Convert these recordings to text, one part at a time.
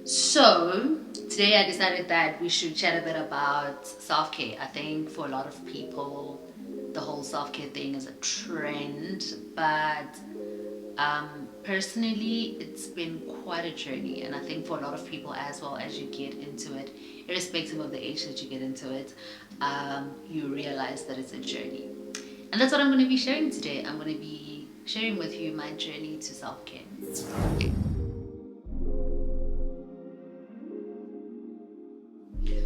So today I decided that we should chat a bit about self-care. I think for a lot of people, the whole self-care thing is a trend, but personally, it's been quite a journey, and I think for a lot of people as well, as you get into it, irrespective of the age that you get into it, you realize that it's a journey. And that's what I'm going to be sharing today. I'm going to be sharing with you my journey to self-care.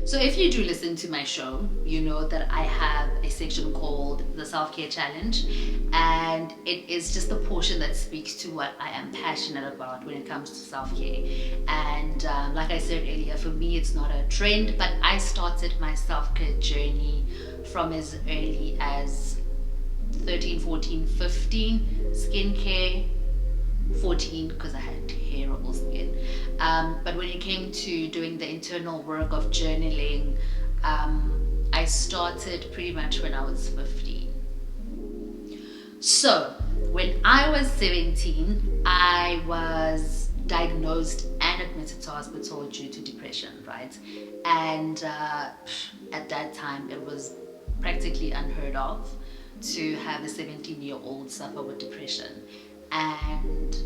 So if you do listen to my show, you know that I have a section called the Self-Care Challenge, and it is just the portion that speaks to what I am passionate about when it comes to self-care. And like I said earlier, for me it's not a trend, but I started my self-care journey from as early as 13, 14, 15, skincare, 14 because I had terrible skin. But when it came to doing the internal work of journaling, I started pretty much when I was 15. So when I was 17, I was diagnosed and admitted to hospital due to depression, right? And at that time, it was practically unheard of to have a 17-year-old suffer with depression. And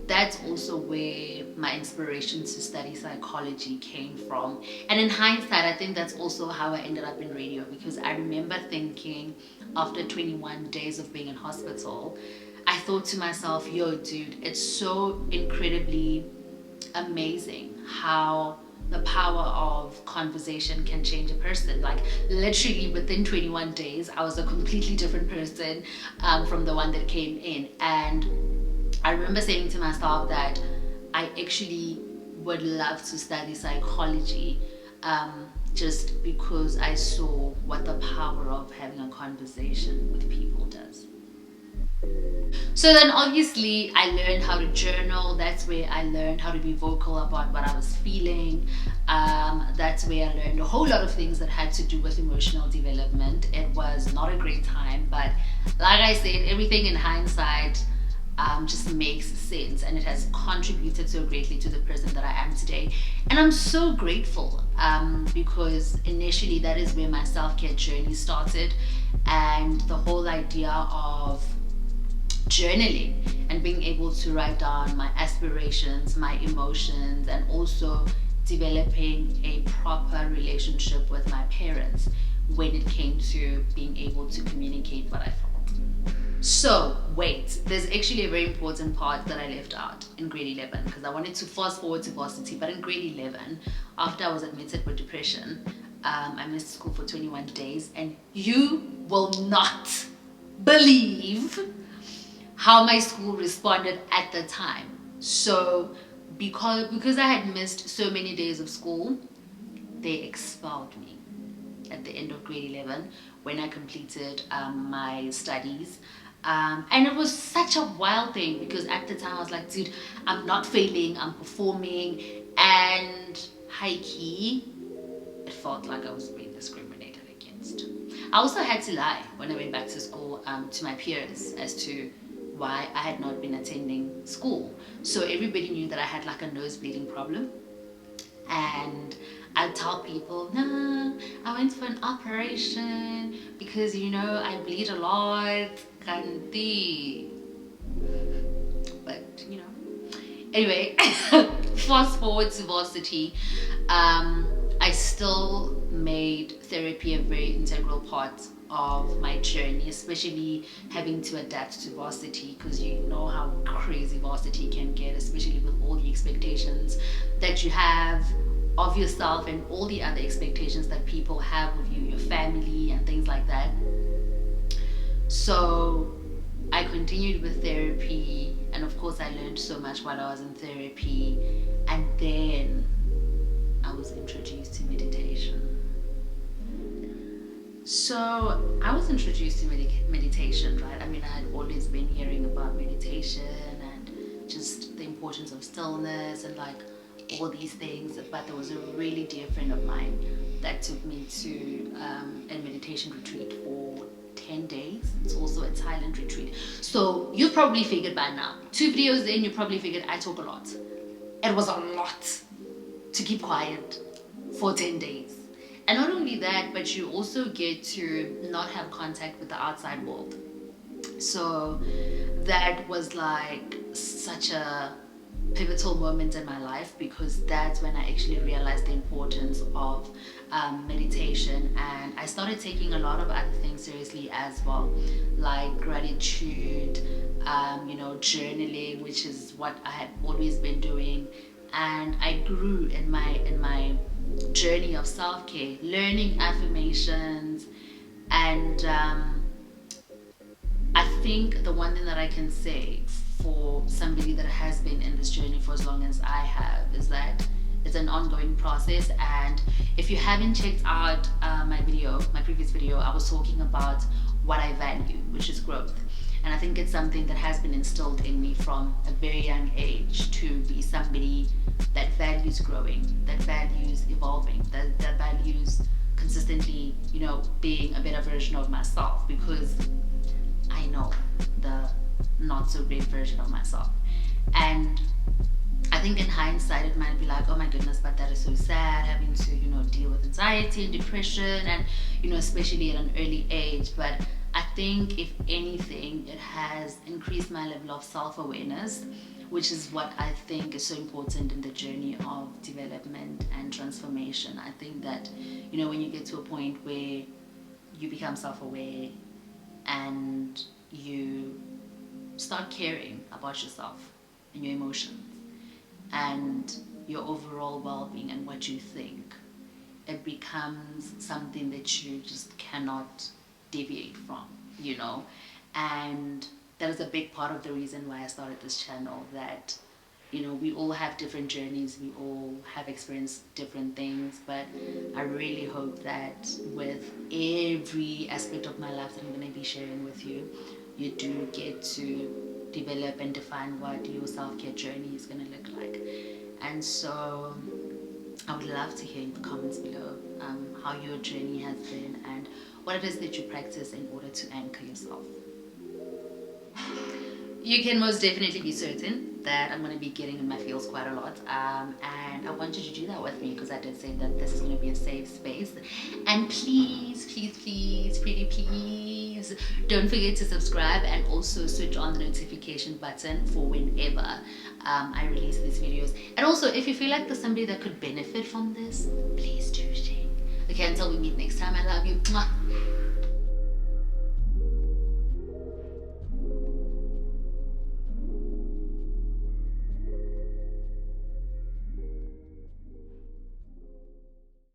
that's also where my inspiration to study psychology came from. And in hindsight, I think that's also how I ended up in radio, because I remember thinking after 21 days of being in hospital, I thought to myself, yo dude, it's so incredibly amazing how the power of conversation can change a person. Like literally within 21 days, I was a completely different person from the one that came in. And I remember saying to myself that I actually would love to study psychology, just because I saw what the power of having a conversation with people does. So then obviously I learned how to journal. That's where I learned how to be vocal about what I was feeling. That's where I learned a whole lot of things that had to do with emotional development. It was not a great time, but like I said, everything in hindsight just makes sense, and it has contributed so greatly to the person that I am today. And I'm so grateful, because initially that is where my self-care journey started, and the whole idea of journaling and being able to write down my aspirations, my emotions, and also developing a proper relationship with my parents when it came to being able to communicate what I felt. So wait, there's actually a very important part that I left out in grade 11, because I wanted to fast forward to varsity. But in grade 11, after I was admitted with depression, I missed school for 21 days, and you will not believe how my school responded at the time. So because I had missed so many days of school, they expelled me at the end of grade 11 when I completed my studies. And it was such a wild thing, because at the time I was like, dude, I'm not failing, I'm performing. And high key, it felt like I was being discriminated against. I also had to lie when I went back to school to my peers as to why I had not been attending school. So everybody knew that I had like a nose bleeding problem. And I'd tell people, no, I went for an operation because, I bleed a lot, kanti. But, Anyway, fast forward to varsity, I still made therapy a very integral part of my journey, especially having to adapt to varsity, because you know how crazy varsity can get, especially with all the expectations that you have of yourself and all the other expectations that people have of you, your family and things like that. So I continued with therapy, and of course I learned so much while I was in therapy. And then I was introduced to meditation. So I was introduced to meditation, right? I mean, I had always been hearing about meditation and just the importance of stillness and like all these things. But there was a really dear friend of mine that took me to a meditation retreat for 10 days. It's also a Thailand retreat. So you've probably figured by now, 2 videos in, you probably figured I talk a lot. It was a lot. to keep quiet for 10 days. And not only that, but you also get to not have contact with the outside world. So that was like such a pivotal moment in my life, because that's when I actually realized the importance of meditation, and I started taking a lot of other things seriously as well, like gratitude, journaling, which is what I had always been doing. And I grew in my journey of self-care, learning affirmations. And I think the one thing that I can say for somebody that has been in this journey for as long as I have is that it's an ongoing process. And if you haven't checked out my previous video, I was talking about what I value, which is growth. And I think it's something that has been instilled in me from a very young age, to be somebody that values growing, that values evolving, that values consistently, being a better version of myself, because I know the not so great version of myself. And I think in hindsight it might be like, oh my goodness, but that is so sad, having to deal with anxiety and depression, and especially at an early age. But I think if anything, it has increased my level of self-awareness, which is what I think is so important in the journey of development and transformation. I think that when you get to a point where you become self-aware and you start caring about yourself and your emotions and your overall well-being and what you think, it becomes something that you just cannot deviate from, and that is a big part of the reason why I started this channel, that we all have different journeys, we all have experienced different things, but I really hope that with every aspect of my life that I'm going to be sharing with you, you do get to develop and define what your self-care journey is going to look like. And so I would love to hear in the comments below how your journey has been and what it is that you practice in order to anchor yourself. You can most definitely be certain that I'm going to be getting in my feels quite a lot, and I want you to do that with me, because I did say that this is going to be a safe space. And please, pretty please, don't forget to subscribe, and also switch on the notification button for whenever I release these videos. And also, if you feel like there's somebody that could benefit from this, please do share. Okay, until we meet next time, I love you. Mwah.